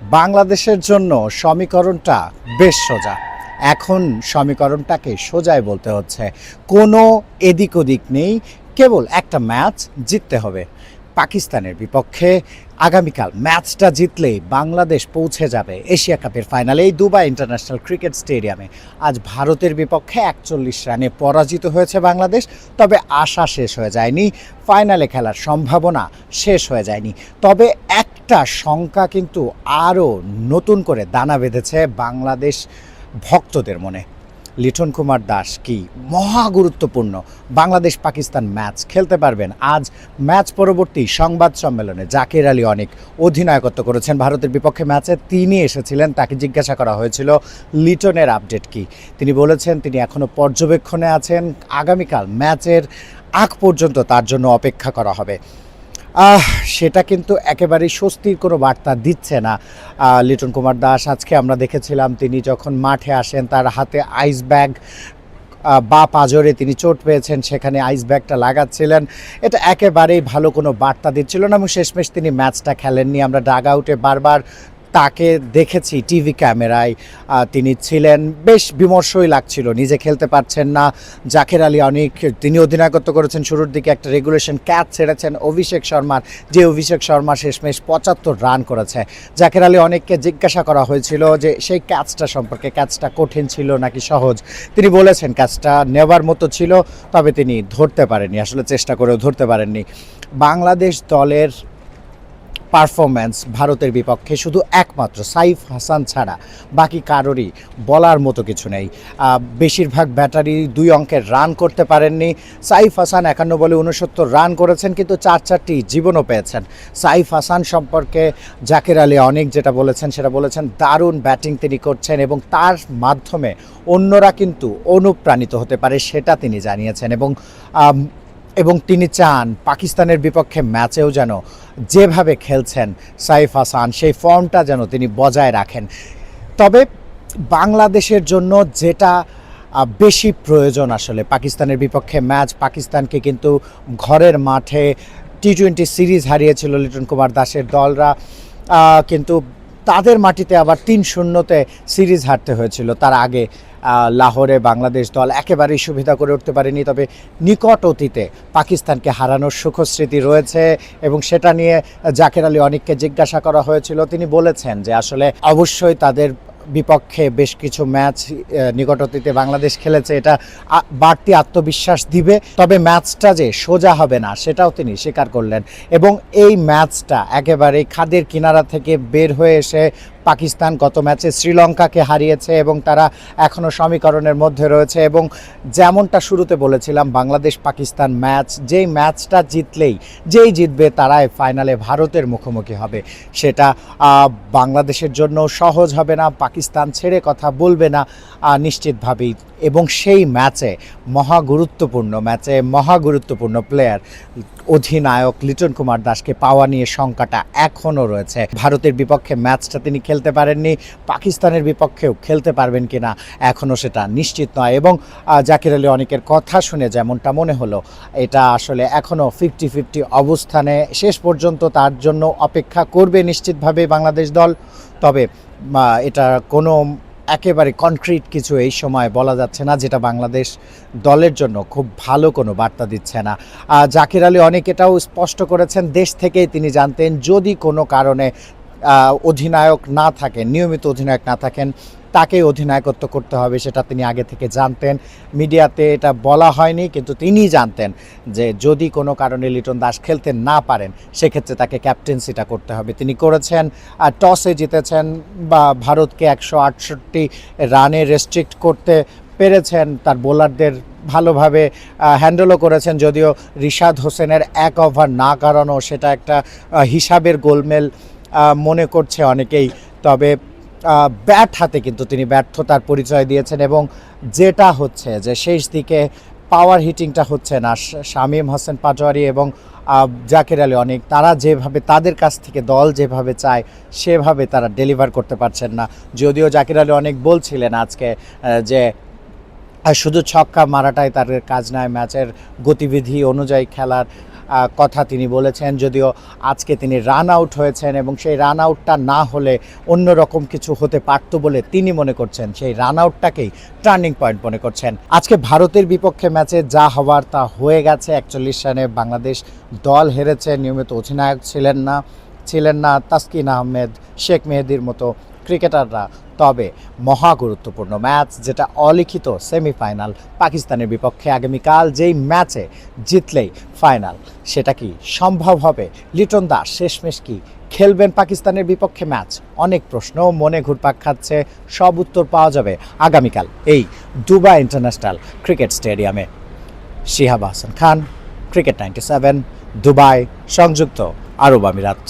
বাংলাদেশের জন্য সমীকরণটা বেশ সোজা। এখন সমীকরণটাকে সোজাই বলতে হচ্ছে। কোনো এদিক ওদিক নেই, কেবল একটা ম্যাচ জিততে হবে। পাকিস্তানের বিপক্ষে আগামীকাল ম্যাচটা জিতলেই বাংলাদেশ পৌঁছে যাবে এশিয়া কাপের ফাইনালে এই দুবাই ইন্টারন্যাশনাল ক্রিকেট স্টেডিয়ামে। আজ ভারতের বিপক্ষে 41 রানে পরাজিত হয়েছে বাংলাদেশ, তবে আশা শেষ হয়ে যায়নি, ফাইনালে খেলার সম্ভাবনা শেষ হয়ে যায়নি। তবে একটা শঙ্কা কিন্তু আরও নতুন করে দানা বেঁধেছে বাংলাদেশ ভক্তদের মনে। লিটন কুমার দাস কি মহা গুরুত্বপূর্ণ বাংলাদেশ পাকিস্তান ম্যাচ খেলতে পারবেন? আজ ম্যাচ পরবর্তী সংবাদ সম্মেলনে জাকির আলী অনেক অধিনায়কত্ব করেছেন ভারতের বিপক্ষে ম্যাচে। তিনি এসেছিলেন, তাকে জিজ্ঞাসা করা হয়েছিল লিটনের আপডেট কি। তিনি বলেছেন তিনি এখনও পর্যবেক্ষণে আছেন, আগামীকাল ম্যাচের আগ পর্যন্ত তার জন্য অপেক্ষা করা হবে। সেটা কিন্তু একেবারেই স্বস্তির কোনো বার্তা দিচ্ছে না লিটন কুমার দাস। আজকে আমরা দেখেছিলাম তিনি যখন মাঠে আসেন তার হাতে আইস ব্যাগ, বা পাজরে তিনি চোট পেয়েছেন, সেখানে আইস ব্যাগটা লাগাচ্ছিলেন। এটা একেবারেই ভালো কোনো বার্তা দিচ্ছিল না এবং শেষমেশ তিনি ম্যাচটা খেলেননি। আমরা ডাগ আউটে বারবার তাকে দেখেছি টিভি ক্যামেরায়, তিনি ছিলেন বেশ বিমর্ষই লাগছিল, নিজে খেলতে পারছেন না। জাকির আলী অনেক তিনি অধিনায়কত্ব করেছেন, শুরুর দিকে একটা রেগুলেশন ক্যাচ ছেড়েছেন অভিষেক শর্মার, যে অভিষেক শর্মা শেষমেশ 75 রান করেছে। জাকির আলী অনেককে জিজ্ঞাসা করা হয়েছিল যে সেই ক্যাচটা সম্পর্কে, ক্যাচটা কঠিন ছিল নাকি সহজ। তিনি বলেছেন ক্যাচটা নেওয়ার মতো ছিল, তবে তিনি ধরতে পারেননি, আসলে চেষ্টা করেও ধরতে পারেননি। বাংলাদেশ দলের পারফরম্যান্স ভারতের বিপক্ষে শুধু একমাত্র সাইফ হাসান ছাড়া বাকি কারোরই বলার মতো কিছু নেই। বেশিরভাগ ব্যাটারি 2 অঙ্কের রান করতে পারেননি। সাইফ হাসান 51 বলে 69 রান করেছেন, কিন্তু 4-4টি জীবনও পেয়েছেন। সাইফ হাসান সম্পর্কে জাকির আলী অনেক যেটা বলেছেন সেটা বলেছেন দারুণ ব্যাটিং তিনি করছেন এবং তার মাধ্যমে অন্যরা কিন্তু অনুপ্রাণিত হতে পারে, সেটা তিনি জানিয়েছেন। এবং তিনি চান পাকিস্তানের বিপক্ষে ম্যাচেও যেন যেভাবে খেলছেন সাইফ হাসান সেই ফর্মটা যেন তিনি বজায় রাখেন। তবে বাংলাদেশের জন্য যেটা বেশি প্রয়োজন আসলে পাকিস্তানের বিপক্ষে ম্যাচ, পাকিস্তানকে কিন্তু ঘরের মাঠে টি-20 সিরিজ হারিয়েছিল লিটন কুমার দাসের দলরা, কিন্তু তাদের মাটিতে আবার 3-0-তে সিরিজ হারতে হয়েছিল। তার আগে লাহোরে বাংলাদেশ দল একেবারেই সুবিধা করে উঠতে পারেনি। তবে নিকট অতীতে পাকিস্তানকে হারানোর সুখস্মৃতি রয়েছে এবং সেটা নিয়ে জাকির আলী অনেককে জিজ্ঞাসা করা হয়েছিল। তিনি বলেছেন যে আসলে অবশ্যই তাদের বিপক্ষে বেশ কিছু ম্যাচ নিকট অতীতে বাংলাদেশ খেলেছে, এটা বাড়তি আত্মবিশ্বাস দিবে। তবে ম্যাচটা যে সোজা হবে না সেটাও তিনি স্বীকার করলেন এবং এই ম্যাচটা একেবারেই খাদের কিনারা থেকে বের হয়ে এসে পাকিস্তান গত ম্যাচে শ্রীলঙ্কাকে হারিয়েছে এবং তারা এখনও সমীকরণের মধ্যে রয়েছে। এবং যেমনটা শুরুতে বলেছিলাম, বাংলাদেশ পাকিস্তান ম্যাচ, যেই ম্যাচটা জিতলেই যেই জিতবে তারাই ফাইনালে ভারতের মুখোমুখি হবে। সেটা বাংলাদেশের জন্য সহজ হবে না, পাকিস্তান ছেড়ে কথা বলবে না নিশ্চিতভাবেই। এবং সেই ম্যাচে মহা গুরুত্বপূর্ণ প্লেয়ার অধিনায়ক লিটন কুমার দাসকে পাওয়া নিয়ে শঙ্কাটা এখনও রয়েছে। ভারতের বিপক্ষে ম্যাচটা তিনি খেলতে পারেননি, পাকিস্তানের বিপক্ষেও খেলতে পারবেন কিনা এখনও সেটা নিশ্চিত নয়। এবং জাকির আলী অনেকের কথা শুনে যেমনটা মনে হলো, এটা আসলে এখনও 50-50 অবস্থানে। শেষ পর্যন্ত তার জন্য অপেক্ষা করবে নিশ্চিতভাবে বাংলাদেশ দল। তবে এটা কোনো একেবারে কনক্রিট কিছু এই সময় বলা যাচ্ছে না, যেটা বাংলাদেশ দলের জন্য খুব ভালো কোনো বার্তা দিচ্ছে না। জাকির আলী অনেক এটাও স্পষ্ট করেছেন, দেশ থেকেই তিনি জানতেন যদি কোনো কারণে অধিনায়ক না থাকেন, নিয়মিত অধিনায়ক না থাকেন, তাকে অধিনায়কত্ব করতে হবে, সেটা তিনি আগে থেকে জানতেন। মিডিয়াতে এটা বলা হয়নি, কিন্তু তিনি জানতেন যে যদি কোনো কারণে লিটন দাস খেলতে না পারেন সেক্ষেত্রে তাকে ক্যাপ্টেন্সিটা করতে হবে। তিনি করেছেন, টসে জিতেছেন বা ভারতকে 168 রানে রেস্ট্রিক্ট করতে পেরেছেন, তার বোলারদের ভালোভাবে হ্যান্ডেলও করেছেন। যদিও রিশাদ হোসেনের 1 ওভার না কারণও সেটা একটা হিসাবের গোলমেল মনে করছে অনেকেই। তবে ব্যাট হাতে কিন্তু তিনি ব্যর্থতার পরিচয় দিয়েছেন এবং যেটা হচ্ছে যে শেষ দিকে পাওয়ার হিটিংটা হচ্ছে না। শামীম হোসেন পাটোয়ারি এবং জাকির আলী অনেক, তারা যেভাবে তাদের কাছ থেকে দল যেভাবে চায় সেভাবে তারা ডেলিভার করতে পারছেন না। যদিও জাকির আলী অনেক বলছিলেন আজকে যে শুধু ছক্কা মারাটাই তার কাজ নয়, ম্যাচের গতিবিধি অনুযায়ী খেলার কথা তিনি বলেছেন, যদিও আজকে তিনি রান আউট হয়েছেন এবং সেই রান আউটটা না হলে অন্যরকম কিছু হতে পারত বলে তিনি মনে করছেন, সেই রান আউটটাকেই টার্নিং পয়েন্ট মনে করছেন। আজকে ভারতের বিপক্ষে ম্যাচে যা হওয়ার তা হয়ে গেছে। 41 রানে বাংলাদেশ দল হেরেছে। নিয়মিত অধিনায়ক ছিলেন না তাসকিন আহমেদ, শেখ মেহেদীর মতো ক্রিকেটাররা। তবে মহা গুরুত্বপূর্ণ ম্যাচ, যেটা অলিখিত সেমিফাইনাল পাকিস্তানের বিপক্ষে আগামীকাল, যেই ম্যাচে জিতলেই ফাইনাল। সেটা কি সম্ভব হবে? লিটন দাস শেষমেশ কি খেলবেন পাকিস্তানের বিপক্ষে ম্যাচ? অনেক প্রশ্ন মনে ঘুরপাক খাচ্ছে। সব উত্তর পাওয়া যাবে আগামীকাল এই দুবাই ইন্টারন্যাশনাল ক্রিকেট স্টেডিয়ামে। শিহাব আহসান খান, ক্রিকেট 97, দুবাই, সংযুক্ত আরব আমিরাত।